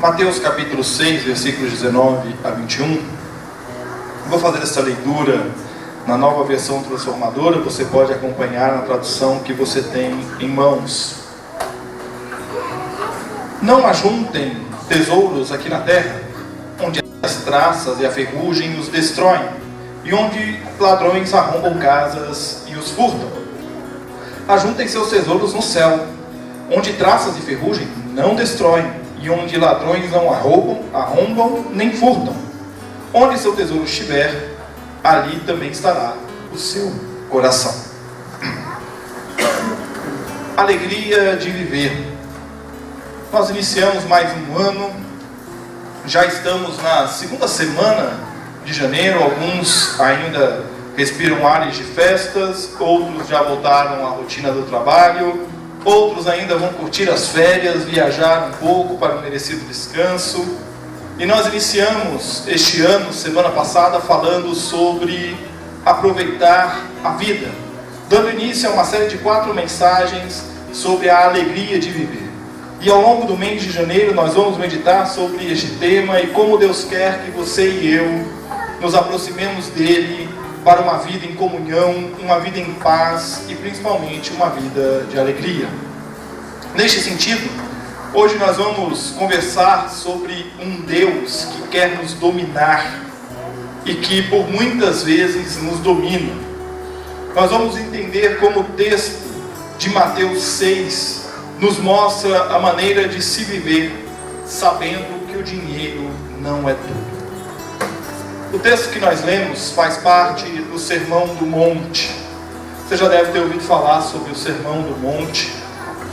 Mateus capítulo 6, versículos 19 a 21. Vou fazer essa leitura na nova versão transformadora. Você pode acompanhar na tradução que você tem em mãos. Não ajuntem tesouros aqui na terra, onde as traças e a ferrugem os destroem, e onde ladrões arrombam casas e os furtam. Ajuntem seus tesouros no céu, onde traças e ferrugem não destroem, e onde ladrões não arrombam nem furtam. Onde seu tesouro estiver, ali também estará o seu coração. Alegria de viver. Nós iniciamos mais um ano, já estamos na segunda semana de janeiro. Alguns ainda respiram ares de festas, outros já voltaram à rotina do trabalho, outros ainda vão curtir as férias, viajar um pouco para um merecido descanso. E nós iniciamos este ano, semana passada, falando sobre aproveitar a vida, dando início a uma série de 4 mensagens sobre a alegria de viver. E ao longo do mês de janeiro nós vamos meditar sobre este tema e como Deus quer que você e eu nos aproximemos dele para uma vida em comunhão, uma vida em paz e principalmente uma vida de alegria. Neste sentido, hoje nós vamos conversar sobre um Deus que quer nos dominar e que por muitas vezes nos domina. Nós vamos entender como o texto de Mateus 6 nos mostra a maneira de se viver, sabendo que o dinheiro não é tudo. O texto que nós lemos faz parte do Sermão do Monte. Você já deve ter ouvido falar sobre o Sermão do Monte,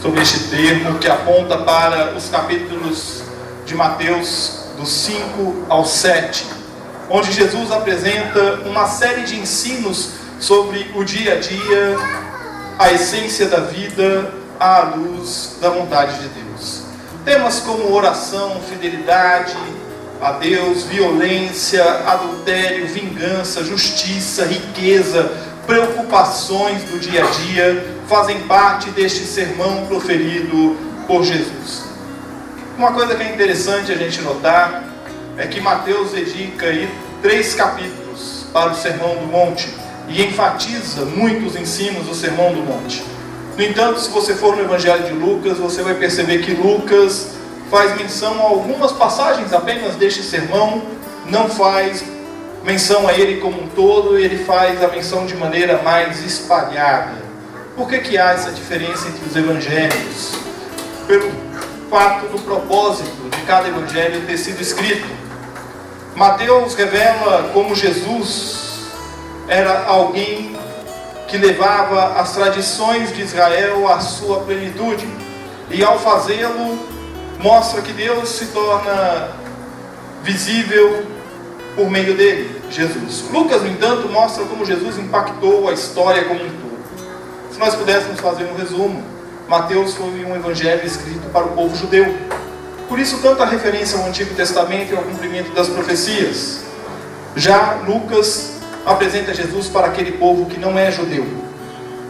sobre este termo que aponta para os capítulos de Mateus do 5 ao 7, onde Jesus apresenta uma série de ensinos sobre o dia a dia, a essência da vida à luz da vontade de Deus. Temas como oração, fidelidade a Deus, violência, adultério, vingança, justiça, riqueza, preocupações do dia a dia fazem parte deste sermão proferido por Jesus. Uma coisa que é interessante a gente notar é que Mateus dedica aí 3 capítulos para o Sermão do Monte e enfatiza muitos ensinos do Sermão do Monte. No entanto, se você for no Evangelho de Lucas, você vai perceber que Lucas faz menção a algumas passagens apenas deste sermão, não faz menção a ele como um todo, ele faz a menção de maneira mais espalhada. Por que há essa diferença entre os evangelhos? Pelo fato do propósito de cada evangelho ter sido escrito. Mateus revela como Jesus era alguém que levava as tradições de Israel à sua plenitude, e ao fazê-lo mostra que Deus se torna visível por meio dele, Jesus. Lucas, no entanto, mostra como Jesus impactou a história como um todo. Se nós pudéssemos fazer um resumo, Mateus foi um evangelho escrito para o povo judeu. Por isso, tanto a referência ao Antigo Testamento e ao cumprimento das profecias. Já Lucas apresenta Jesus para aquele povo que não é judeu.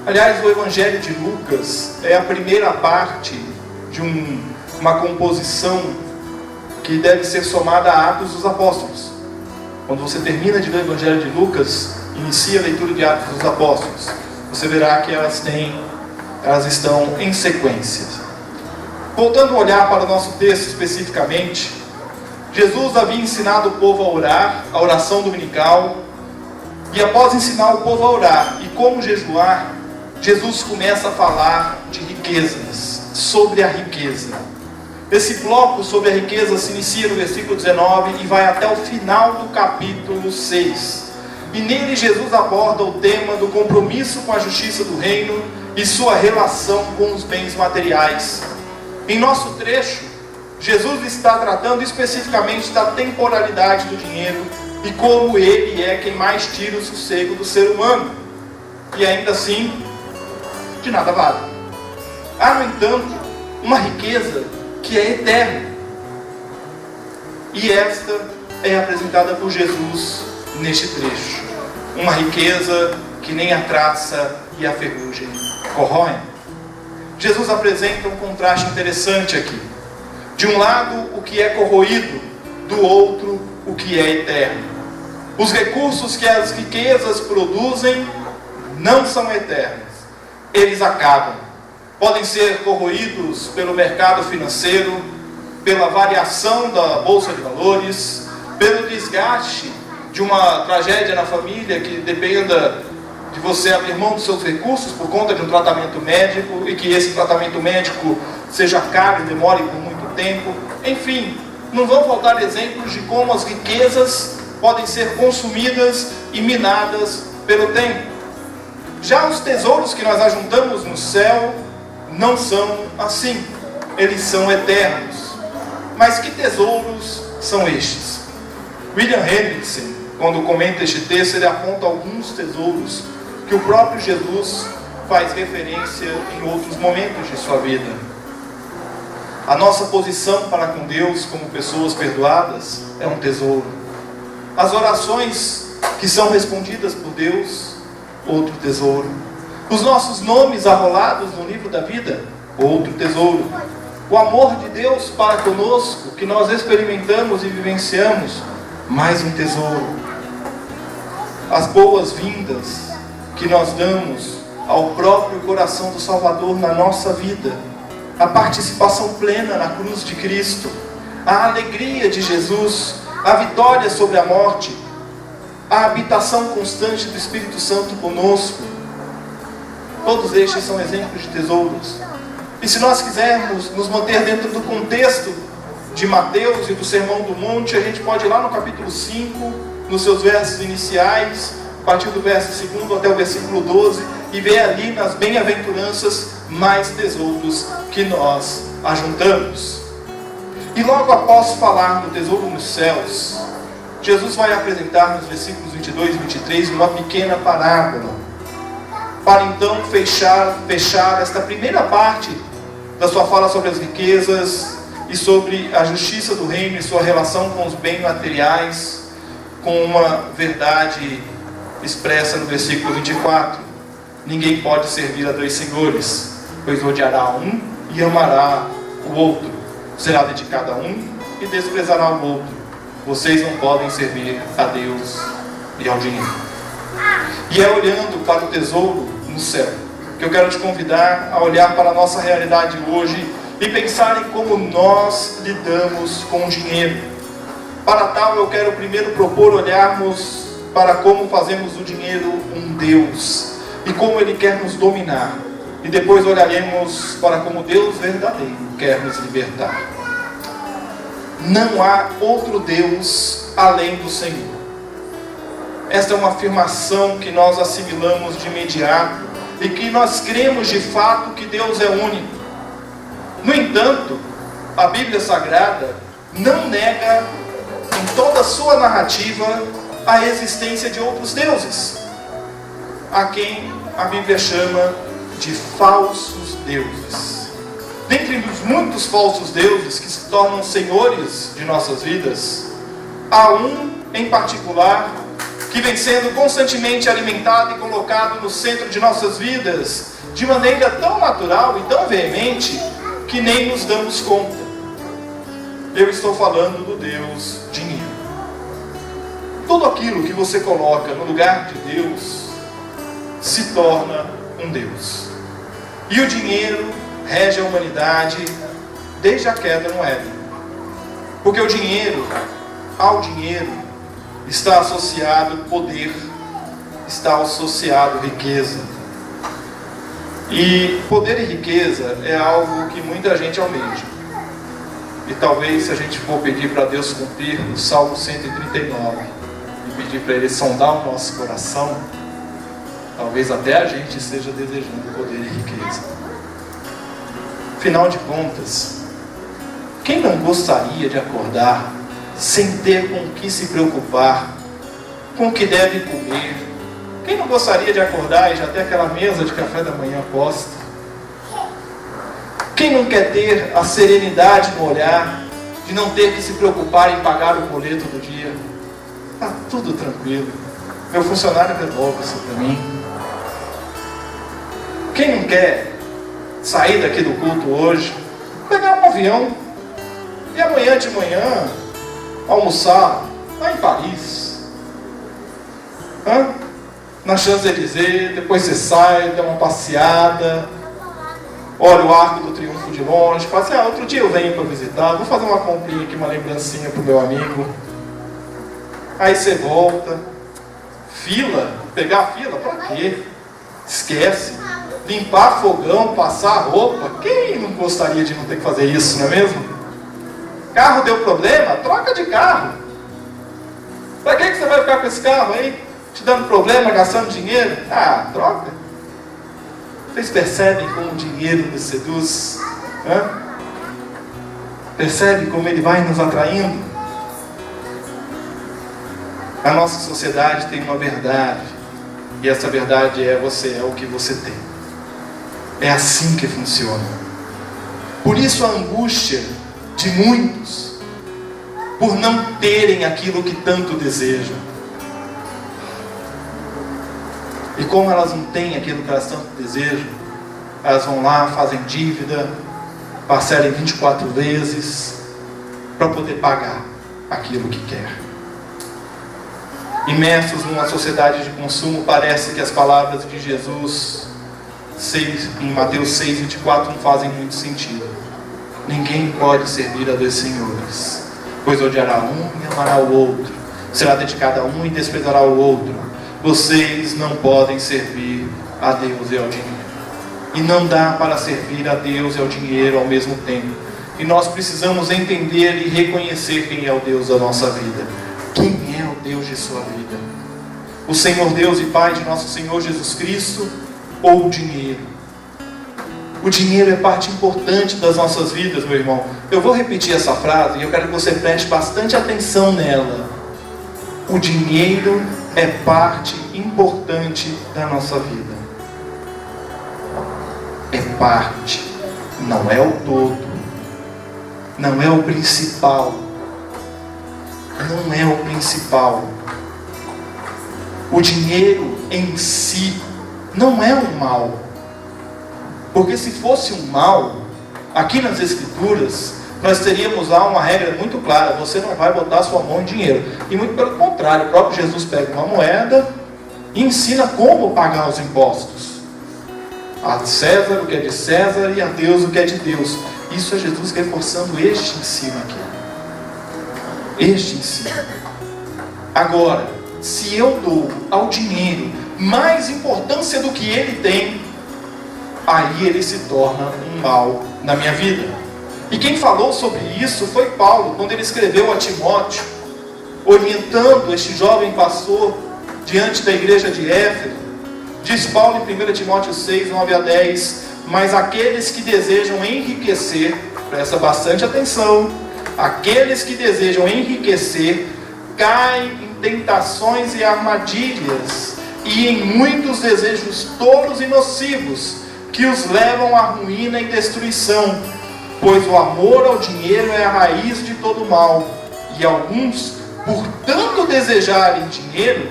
Aliás, o evangelho de Lucas é a primeira parte de uma composição que deve ser somada a Atos dos Apóstolos. Quando você termina de ler o Evangelho de Lucas, inicia a leitura de Atos dos Apóstolos, você verá que elas estão em sequência. Voltando a olhar para o nosso texto especificamente, Jesus havia ensinado o povo a orar, a oração dominical, e após ensinar o povo a orar e como jejuar, Jesus começa a falar de riquezas, sobre a riqueza. Esse bloco sobre a riqueza se inicia no versículo 19 e vai até o final do capítulo 6. E nele Jesus aborda o tema do compromisso com a justiça do reino e sua relação com os bens materiais. Em nosso trecho, Jesus está tratando especificamente da temporalidade do dinheiro e como ele é quem mais tira o sossego do ser humano. E ainda assim, de nada vale. Há, no entanto, uma riqueza que é eterna. E esta é apresentada por Jesus neste trecho. Uma riqueza que nem a traça e a ferrugem corroem. Jesus apresenta um contraste interessante aqui. De um lado, o que é corroído, do outro, o que é eterno. Os recursos que as riquezas produzem não são eternos. Eles acabam. Podem ser corroídos pelo mercado financeiro, pela variação da bolsa de valores, pelo desgaste de uma tragédia na família que dependa de você abrir mão dos seus recursos por conta de um tratamento médico e que esse tratamento médico seja caro e demore por muito tempo. Enfim, não vão faltar exemplos de como as riquezas podem ser consumidas e minadas pelo tempo. Já os tesouros que nós ajuntamos no céu não são assim. Eles são eternos. Mas que tesouros são estes? William Hendrickson, quando comenta este texto, ele aponta alguns tesouros que o próprio Jesus faz referência em outros momentos de sua vida. A nossa posição para com Deus como pessoas perdoadas é um tesouro. As orações que são respondidas por Deus, outro tesouro. Os nossos nomes arrolados no livro da vida, outro tesouro. O amor de Deus para conosco, que nós experimentamos e vivenciamos, mais um tesouro. As boas-vindas que nós damos ao próprio coração do Salvador na nossa vida, a participação plena na cruz de Cristo, a alegria de Jesus, a vitória sobre a morte, a habitação constante do Espírito Santo conosco. Todos estes são exemplos de tesouros. E se nós quisermos nos manter dentro do contexto de Mateus e do Sermão do Monte, a gente pode ir lá no capítulo 5, nos seus versos iniciais, a partir do verso 2 até o versículo 12, e ver ali nas bem-aventuranças mais tesouros que nós ajuntamos. E logo após falar do tesouro nos céus, Jesus vai apresentar nos versículos 22 e 23 uma pequena parábola, para então fechar esta primeira parte da sua fala sobre as riquezas e sobre a justiça do reino e sua relação com os bens materiais, com uma verdade expressa no versículo 24. Ninguém pode servir a dois senhores, pois odiará um e amará o outro, será dedicado a um e desprezará o outro. Vocês não podem servir a Deus e ao dinheiro. E é olhando para o tesouro no céu que eu quero te convidar a olhar para a nossa realidade hoje e pensar em como nós lidamos com o dinheiro. Para tal, eu quero primeiro propor olharmos para como fazemos do dinheiro um Deus e como Ele quer nos dominar. E depois olharemos para como Deus verdadeiro quer nos libertar. Não há outro Deus além do Senhor. Esta é uma afirmação que nós assimilamos de imediato e que nós cremos de fato que Deus é único. No entanto, a Bíblia Sagrada não nega em toda a sua narrativa a existência de outros deuses, a quem a Bíblia chama de falsos deuses. Dentre os muitos falsos deuses que se tornam senhores de nossas vidas, há um em particular que vem sendo constantemente alimentado e colocado no centro de nossas vidas de maneira tão natural e tão veemente que nem nos damos conta. Eu estou falando do Deus dinheiro. Tudo aquilo que você coloca no lugar de Deus se torna um Deus. E o dinheiro rege a humanidade desde a queda no Éden. Porque ao dinheiro está associado poder, está associado riqueza. E poder e riqueza é algo que muita gente almeja. E talvez, se a gente for pedir para Deus cumprir o Salmo 139 e pedir para Ele sondar o nosso coração, talvez até a gente esteja desejando poder e riqueza. Afinal de contas, quem não gostaria de acordar sem ter com o que se preocupar, com o que deve comer? Quem não gostaria de acordar e já ter aquela mesa de café da manhã posta? Quem não quer ter a serenidade no olhar, de não ter que se preocupar em pagar o boleto do dia? Está tudo tranquilo, meu funcionário resolve isso para mim. Quem não quer sair daqui do culto hoje, pegar um avião E amanhã de manhã, almoçar lá em Paris. Na Champs-Élysées, depois você sai, dá uma passeada, olha o Arco do Triunfo de longe, fala assim, outro dia eu venho para visitar, vou fazer uma comprinha aqui, uma lembrancinha para o meu amigo. Aí você volta, fila, pegar a fila, para quê? Esquece. Limpar fogão, passar roupa, quem não gostaria de não ter que fazer isso, não é mesmo? Carro deu problema, troca de carro. Para que você vai ficar com esse carro aí? Te dando problema, gastando dinheiro? Troca. Vocês percebem como o dinheiro nos seduz? Percebem como ele vai nos atraindo? A nossa sociedade tem uma verdade. E essa verdade é você, é o que você tem. É assim que funciona. Por isso a angústia de muitos, por não terem aquilo que tanto desejam. E como elas não têm aquilo que elas tanto desejam, elas vão lá, fazem dívida, parcelam em 24 vezes, para poder pagar aquilo que quer. Imersos numa sociedade de consumo, parece que as palavras de Jesus em Mateus 6,24 não fazem muito sentido. Ninguém pode servir a dois senhores, pois odiará um e amará o outro, será dedicado a um e desprezará o outro. Vocês não podem servir a Deus e ao dinheiro. E não dá para servir a Deus e ao dinheiro ao mesmo tempo. E nós precisamos entender e reconhecer quem é o Deus da nossa vida. Quem é o Deus de sua vida? O Senhor Deus e Pai de nosso Senhor Jesus Cristo ou o dinheiro? O dinheiro é parte importante das nossas vidas, meu irmão. Eu vou repetir essa frase e eu quero que você preste bastante atenção nela. O dinheiro é parte importante da nossa vida. É parte, não é o todo, não é o principal. Não é o principal. O dinheiro em si não é um mal. Porque se fosse um mal, aqui nas Escrituras, nós teríamos lá uma regra muito clara: você não vai botar sua mão em dinheiro. E muito pelo contrário, o próprio Jesus pega uma moeda e ensina como pagar os impostos. A César o que é de César e a Deus o que é de Deus. Isso é Jesus reforçando este ensino aqui. Este ensino. Agora, se eu dou ao dinheiro mais importância do que ele tem, aí ele se torna um mal na minha vida. E quem falou sobre isso foi Paulo, quando ele escreveu a Timóteo, orientando este jovem pastor diante da igreja de Éfeso. Diz Paulo em 1 Timóteo 6, 9 a 10: mas aqueles que desejam enriquecer, presta bastante atenção, aqueles que desejam enriquecer caem em tentações e armadilhas e em muitos desejos tolos e nocivos que os levam à ruína e destruição, pois o amor ao dinheiro é a raiz de todo mal, e alguns, por tanto desejarem dinheiro,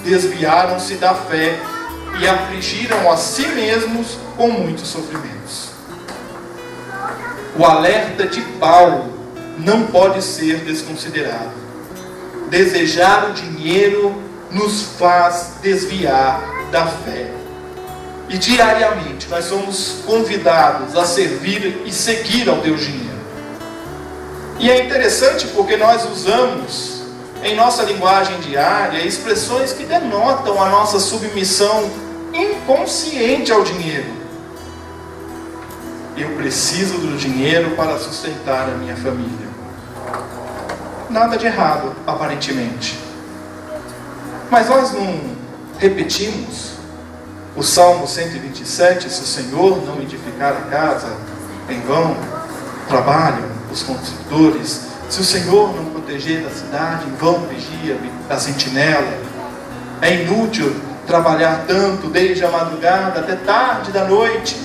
desviaram-se da fé e afligiram a si mesmos com muitos sofrimentos. O alerta de Paulo não pode ser desconsiderado. Desejar o dinheiro nos faz desviar da fé. E diariamente nós somos convidados a servir e seguir ao Deus dinheiro. E é interessante porque nós usamos em nossa linguagem diária expressões que denotam a nossa submissão inconsciente ao dinheiro. Eu preciso do dinheiro para sustentar a minha família. Nada de errado, aparentemente. Mas nós não repetimos o Salmo 127, se o Senhor não edificar a casa, em vão trabalham os construtores. Se o Senhor não proteger a cidade, em vão vigia a sentinela. É inútil trabalhar tanto desde a madrugada até tarde da noite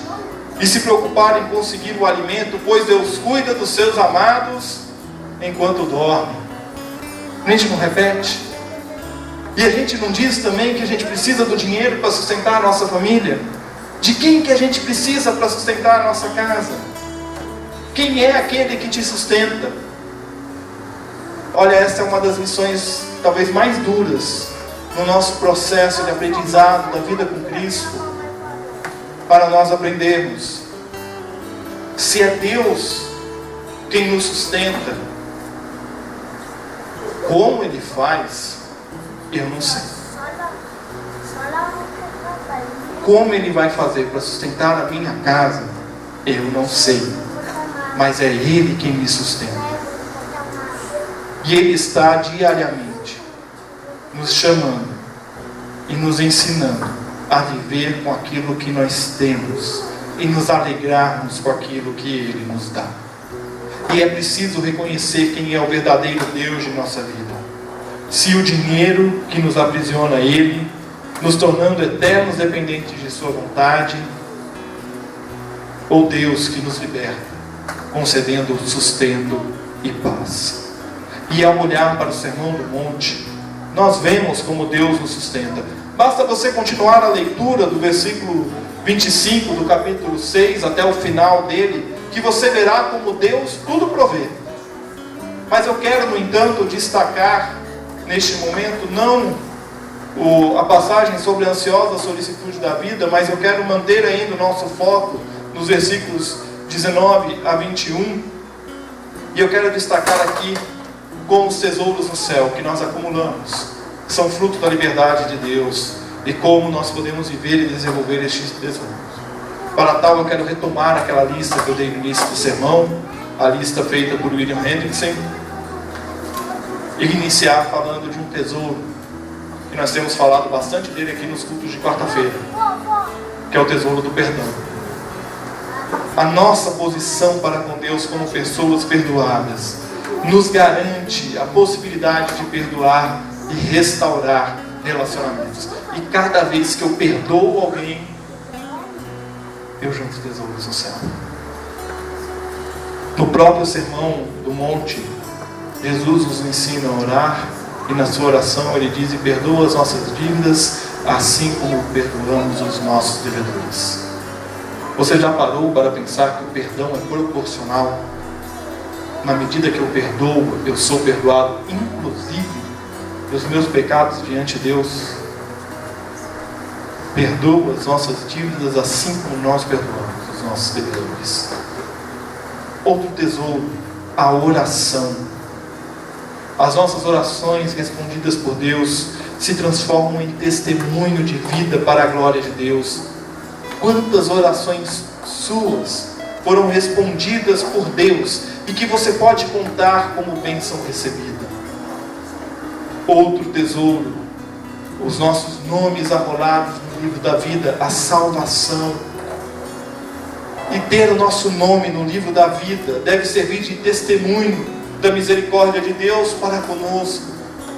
e se preocupar em conseguir o alimento, pois Deus cuida dos seus amados enquanto dormem. A gente não repete? E a gente não diz também que a gente precisa do dinheiro para sustentar a nossa família? De quem que a gente precisa para sustentar a nossa casa? Quem é aquele que te sustenta? Olha, essa é uma das lições talvez mais duras no nosso processo de aprendizado da vida com Cristo, para nós aprendermos. Se é Deus quem nos sustenta, como Ele faz, eu não sei. Como Ele vai fazer para sustentar a minha casa, eu não sei. Mas é Ele quem me sustenta. E Ele está diariamente nos chamando e nos ensinando a viver com aquilo que nós temos e nos alegrarmos com aquilo que Ele nos dá. E é preciso reconhecer quem é o verdadeiro Deus de nossa vida. Se o dinheiro que nos aprisiona a Ele, nos tornando eternos dependentes de Sua vontade, ou Deus que nos liberta, concedendo sustento e paz. E ao olhar para o Sermão do Monte, nós vemos como Deus nos sustenta. Basta você continuar a leitura do versículo 25 do capítulo 6 até o final dele, que você verá como Deus tudo provê. Mas eu quero, no entanto, destacar neste momento não a passagem sobre a ansiosa solicitude da vida, mas eu quero manter ainda o nosso foco nos versículos 19 a 21, e eu quero destacar aqui como os tesouros no céu que nós acumulamos são fruto da liberdade de Deus, e como nós podemos viver e desenvolver estes tesouros. Para tal, eu quero retomar aquela lista que eu dei no início do sermão, a lista feita por William Hendrickson, e iniciar falando de um tesouro que nós temos falado bastante dele aqui nos cultos de quarta-feira, que é o tesouro do perdão. A nossa posição para com Deus como pessoas perdoadas nos garante a possibilidade de perdoar e restaurar relacionamentos. E cada vez que eu perdoo alguém, eu junto tesouros no céu. No próprio Sermão do Monte, Jesus nos ensina a orar, e na sua oração ele diz: e perdoa as nossas dívidas, assim como perdoamos os nossos devedores. Você já parou para pensar que o perdão é proporcional? Na medida que eu perdoo, eu sou perdoado, inclusive dos meus pecados diante de Deus. Perdoa as nossas dívidas, assim como nós perdoamos os nossos devedores. Outro tesouro, a oração. As nossas orações respondidas por Deus se transformam em testemunho de vida para a glória de Deus. Quantas orações suas foram respondidas por Deus e que você pode contar como bênção recebida? Outro tesouro, os nossos nomes arrolados no livro da vida, a salvação. E ter o nosso nome no livro da vida deve servir de testemunho da misericórdia de Deus para conosco,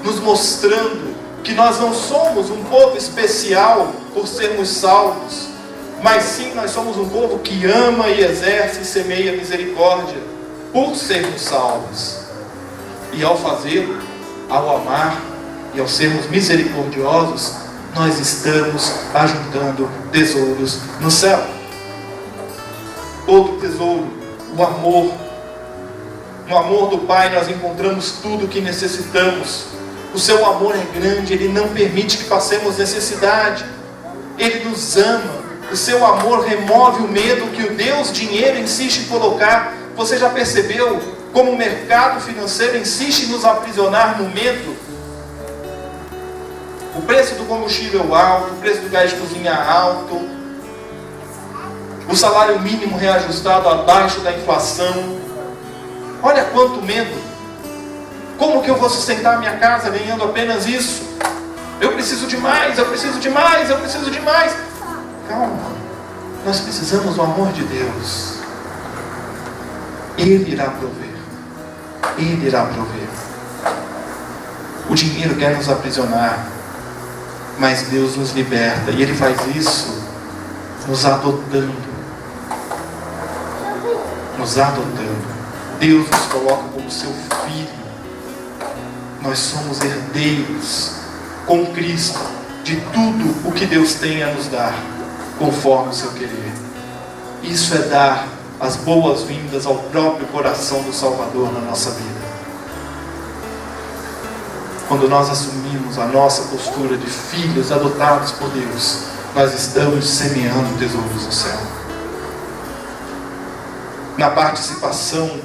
nos mostrando que nós não somos um povo especial por sermos salvos, mas sim nós somos um povo que ama e exerce e semeia misericórdia por sermos salvos. E ao fazê-lo, ao amar e ao sermos misericordiosos, nós estamos ajuntando tesouros no céu. Outro tesouro, o amor. No amor do Pai nós encontramos tudo o que necessitamos. O seu amor é grande, Ele não permite que passemos necessidade. Ele nos ama. O seu amor remove o medo que o Deus dinheiro insiste em colocar. Você já percebeu como o mercado financeiro insiste em nos aprisionar no medo? O preço do combustível alto, o preço do gás de cozinha alto, o salário mínimo reajustado abaixo da inflação. Olha quanto medo. Como que eu vou sustentar a minha casa ganhando apenas isso? Eu preciso de mais, eu preciso de mais, eu preciso de mais. Calma. Nós precisamos do amor de Deus. Ele irá prover. Ele irá prover. O dinheiro quer nos aprisionar, mas Deus nos liberta. E Ele faz isso nos adotando. Nos adotando. Deus nos coloca como seu filho. Nós somos herdeiros com Cristo de tudo o que Deus tem a nos dar, conforme o seu querer. Isso é dar as boas-vindas ao próprio coração do Salvador na nossa vida. quando nós assumimos a nossa postura de filhos adotados por Deus, nós estamos semeando tesouros no céu. Na participação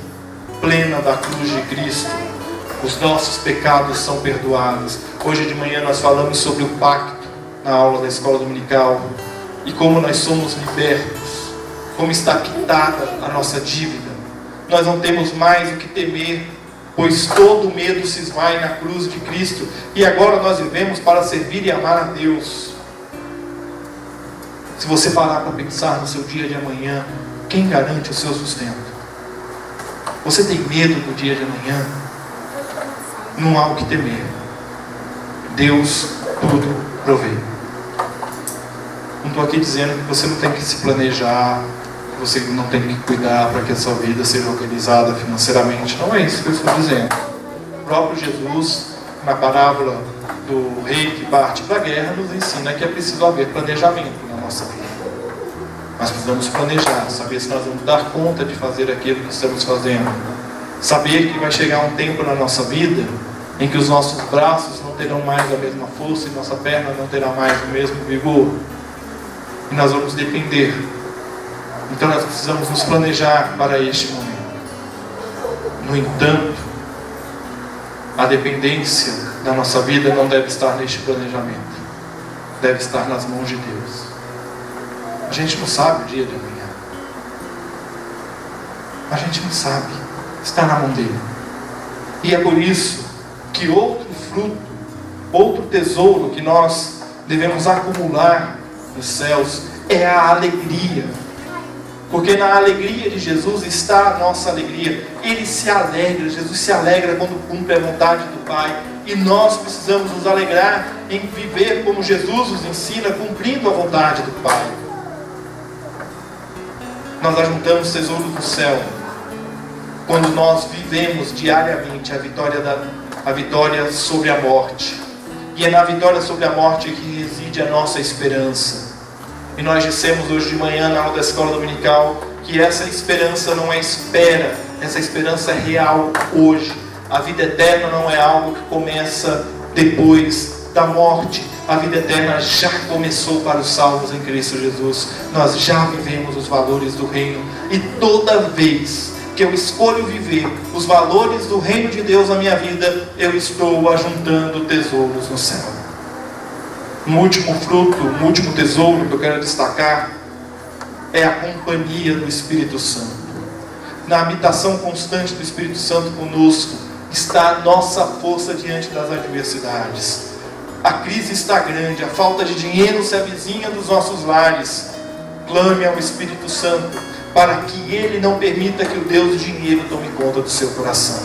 plena da cruz de Cristo, os nossos pecados são perdoados. Hoje de manhã nós falamos sobre o pacto na aula da escola dominical e como nós somos libertos, como está quitada a nossa dívida. Nós não temos mais o que temer, pois todo medo se esvai na cruz de Cristo, e agora nós vivemos para servir e amar a Deus. Se você parar para pensar no seu dia de amanhã, quem garante o seu sustento? Você tem medo do dia de amanhã? Não há o que temer. Deus tudo provê. Não estou aqui dizendo que você não tem que se planejar, que você não tem que cuidar para que a sua vida seja organizada financeiramente. Não é isso que eu estou dizendo. O próprio Jesus, na parábola do rei que parte para a guerra, nos ensina que é preciso haver planejamento na nossa vida. Nós precisamos planejar, saber se nós vamos dar conta de fazer aquilo que estamos fazendo. Saber que vai chegar um tempo na nossa vida em que os nossos braços não terão mais a mesma força e nossa perna não terá mais o mesmo vigor. E nós vamos depender. Então nós precisamos nos planejar para este momento. No entanto, a dependência da nossa vida não deve estar neste planejamento. Deve estar nas mãos de Deus. A gente não sabe o dia de amanhã. A gente não sabe. Está na mão dele. E é por isso que outro fruto, outro tesouro que nós devemos acumular nos céus é a alegria. Porque na alegria de Jesus está a nossa alegria. Ele se alegra, Jesus se alegra quando cumpre a vontade do Pai. E nós precisamos nos alegrar em viver como Jesus nos ensina, cumprindo a vontade do Pai. Nós ajuntamos tesouros do céu quando nós vivemos diariamente a vitória sobre a morte. E é na vitória sobre a morte que reside a nossa esperança. E nós dissemos hoje de manhã na aula da escola dominical que essa esperança não é espera, essa esperança é real hoje. A vida eterna não é algo que começa depois da morte. A vida eterna já começou para os salvos em Cristo Jesus. Nós já vivemos os valores do reino. E toda vez que eu escolho viver os valores do reino de Deus na minha vida, eu estou ajuntando tesouros no céu. Um último fruto, um último tesouro que eu quero destacar é a companhia do Espírito Santo. Na habitação constante do Espírito Santo conosco está a nossa força diante das adversidades. A crise está grande, a falta de dinheiro se avizinha dos nossos lares. Clame ao Espírito Santo para que Ele não permita que o Deus do dinheiro tome conta do seu coração.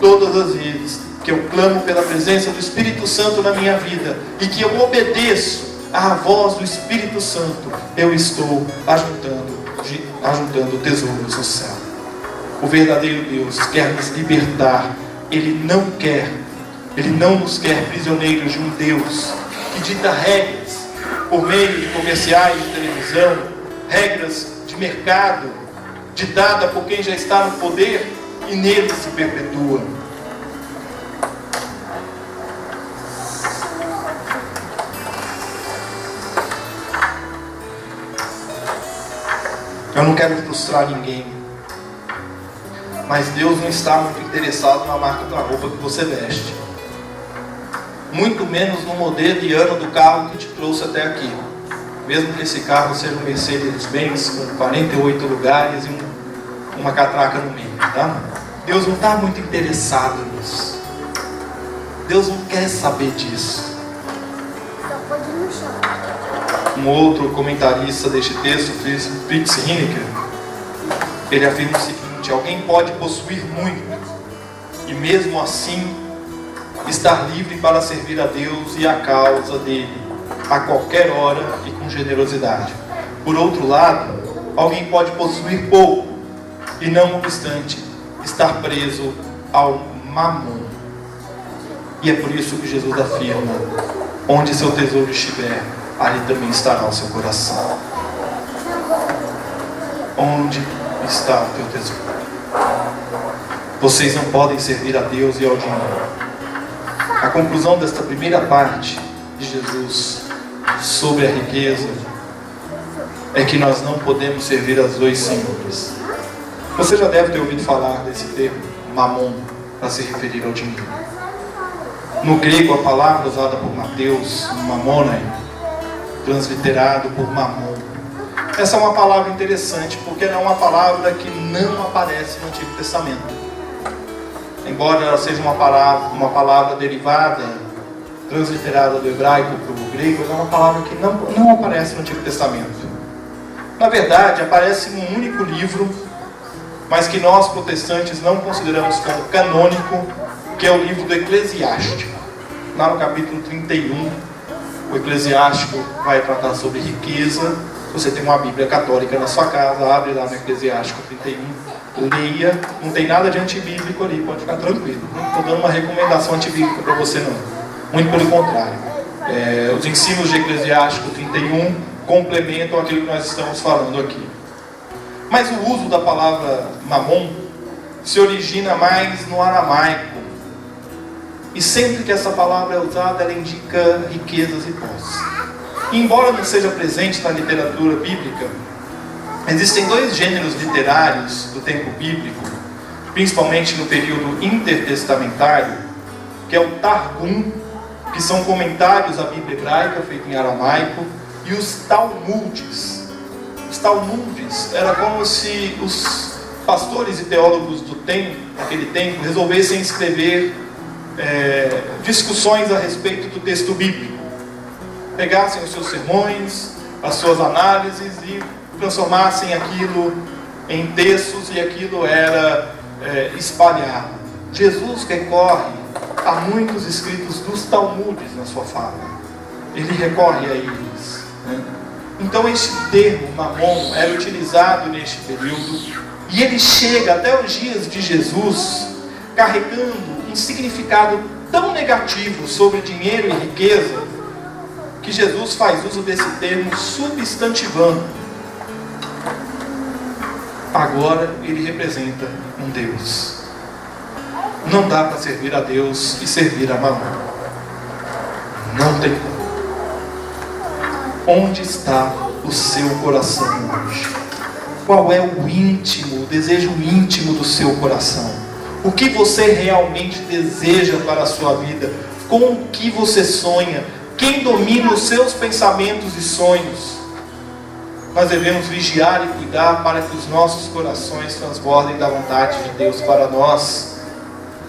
Todas as vezes que eu clamo pela presença do Espírito Santo na minha vida e que eu obedeço à voz do Espírito Santo, eu estou ajuntando tesouros no céu. O verdadeiro Deus quer nos libertar. Ele não nos quer prisioneiros de um Deus que dita regras por meio de comerciais de televisão, regras de mercado, ditada por quem já está no poder e nele se perpetua. Eu não quero frustrar ninguém, mas Deus não está muito interessado na marca da roupa que você veste, muito menos no modelo e ano do carro que te trouxe até aqui, mesmo que esse carro seja um Mercedes-Benz com 48 lugares e uma catraca no meio, tá? Deus não está muito interessado nisso. Deus não quer saber disso. Um outro comentarista deste texto, Fritz Heinecker, ele afirma o seguinte: alguém pode possuir muito e mesmo assim estar livre para servir a Deus e a causa dele a qualquer hora e com generosidade. Por outro lado, alguém pode possuir pouco e não obstante estar preso ao mamon. E é por isso que Jesus afirma: onde seu tesouro estiver, ali também estará o seu coração. Onde está o teu tesouro? Vocês não podem servir a Deus e ao dinheiro. A conclusão desta primeira parte de Jesus sobre a riqueza é que nós não podemos servir aos dois senhores. Você já deve ter ouvido falar desse termo, mamon, para se referir ao dinheiro. No grego, a palavra usada por Mateus, mamona, transliterado por mamon. Essa é uma palavra interessante, porque ela é uma palavra que não aparece no Antigo Testamento. Embora ela seja uma palavra derivada, transliterada do hebraico para o grego, ela é uma palavra que não aparece no Antigo Testamento. Na verdade, aparece em um único livro, mas que nós protestantes não consideramos como canônico, que é o livro do Eclesiástico. Lá no capítulo 31, o Eclesiástico vai tratar sobre riqueza. Você tem uma Bíblia católica na sua casa, abre lá no Eclesiástico 31, leia. Não tem nada de antibíblico ali, pode ficar tranquilo. Não estou dando uma recomendação antibíblica para você não. Muito pelo contrário. Os ensinos de Eclesiástico 31 complementam aquilo que nós estamos falando aqui. Mas o uso da palavra mamon se origina mais no aramaico. E sempre que essa palavra é usada, ela indica riquezas e posses. E embora não seja presente na literatura bíblica, existem dois gêneros literários do tempo bíblico, principalmente no período intertestamentário, que é o Targum, que são comentários à Bíblia hebraica, feito em aramaico, e os Talmudes. Os Talmudes era como se os pastores e teólogos daquele tempo, resolvessem escrever discussões a respeito do texto bíblico. Pegassem os seus sermões, as suas análises e transformassem aquilo em textos, e aquilo era espalhado. Jesus recorre a muitos escritos dos Talmudes na sua fala. Ele recorre a eles, né? Então este termo, mamon, era utilizado neste período, e ele chega até os dias de Jesus carregando um significado tão negativo sobre dinheiro e riqueza, que Jesus faz uso desse termo substantivando. Agora ele representa um Deus. Não dá para servir a Deus e servir a mamon. Não tem como. Onde está o seu coração hoje? Qual é o íntimo, o desejo íntimo do seu coração? O que você realmente deseja para a sua vida? Com o que você sonha? Quem domina os seus pensamentos e sonhos? Nós devemos vigiar e cuidar para que os nossos corações transbordem da vontade de Deus para nós.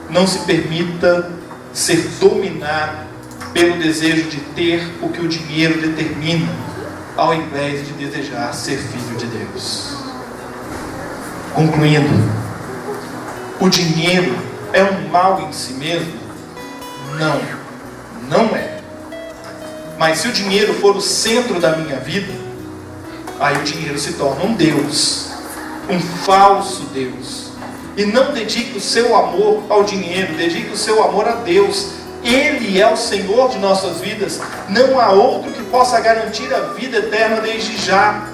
Não se permita ser dominado pelo desejo de ter o que o dinheiro determina, ao invés de desejar ser filho de Deus. Concluindo, o dinheiro é um mal em si mesmo? Não é. Mas se o dinheiro for o centro da minha vida, aí o dinheiro se torna um Deus, um falso Deus. E não dedique o seu amor ao dinheiro, dedique o seu amor a Deus. Ele é o Senhor de nossas vidas. Não há outro que possa garantir a vida eterna desde já.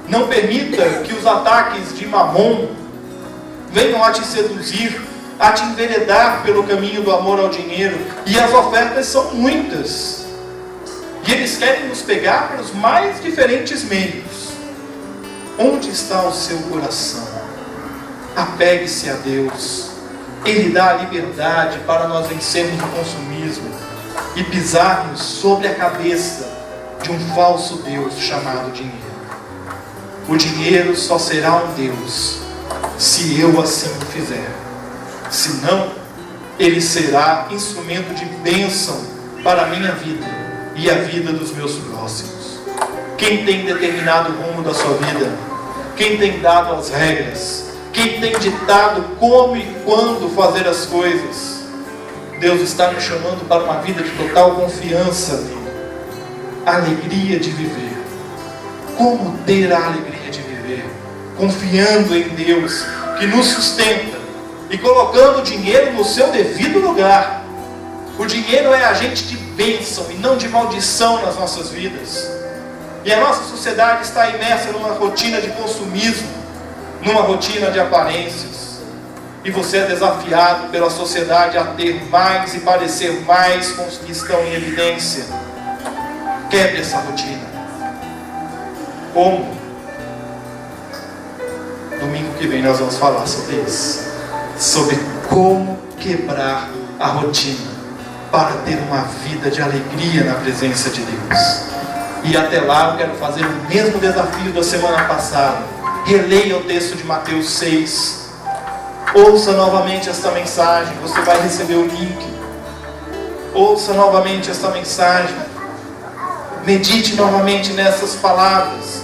Não permita que os ataques de mamon venham a te seduzir, a te enveredar pelo caminho do amor ao dinheiro. E as ofertas são muitas. E eles querem nos pegar pelos mais diferentes meios. Onde está o seu coração? Apegue-se a Deus. Ele dá a liberdade para nós vencermos o consumismo e pisarmos sobre a cabeça de um falso Deus chamado dinheiro. O dinheiro só será um Deus se eu assim fizer. Senão, ele será instrumento de bênção para a minha vida e a vida dos meus próximos. Quem tem determinado o rumo da sua vida, quem tem dado as regras, quem tem ditado como e quando fazer as coisas, Deus está nos chamando para uma vida de total confiança nele. Alegria de viver. Como ter a alegria de viver? Confiando em Deus, que nos sustenta, e colocando o dinheiro no seu devido lugar. O dinheiro é agente de bênção e não de maldição nas nossas vidas. E a nossa sociedade está imersa numa rotina de consumismo, numa rotina de aparências. E você é desafiado pela sociedade a ter mais e parecer mais com os que estão em evidência. Quebre essa rotina. Como? Domingo que vem nós vamos falar sobre isso. Sobre como quebrar a rotina para ter uma vida de alegria na presença de Deus. E até lá eu quero fazer o mesmo desafio da semana passada. Releia o texto de Mateus 6. Ouça novamente esta mensagem. Você vai receber o link. Ouça novamente esta mensagem. Medite novamente nessas palavras.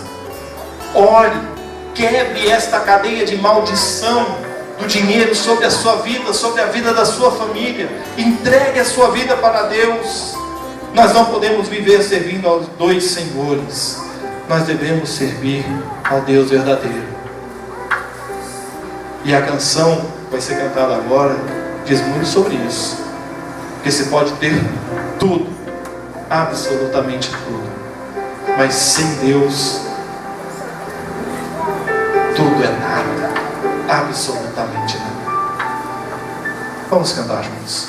Ore. Quebre esta cadeia de maldição do dinheiro sobre a sua vida, sobre a vida da sua família. Entregue a sua vida para Deus. Nós não podemos viver servindo aos dois senhores. Nós devemos servir ao Deus verdadeiro. E a canção que vai ser cantada agora diz muito sobre isso. Porque você pode ter tudo, absolutamente tudo, mas sem Deus tudo é nada, absolutamente nada. Vamos cantar juntos.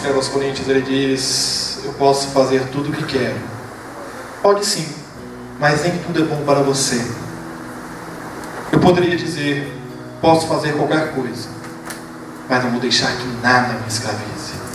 escreve aos Coríntios, ele diz: eu posso fazer tudo o que quero. Pode sim, mas nem tudo é bom para você. Eu poderia dizer: posso fazer qualquer coisa, mas não vou deixar que nada me escravize.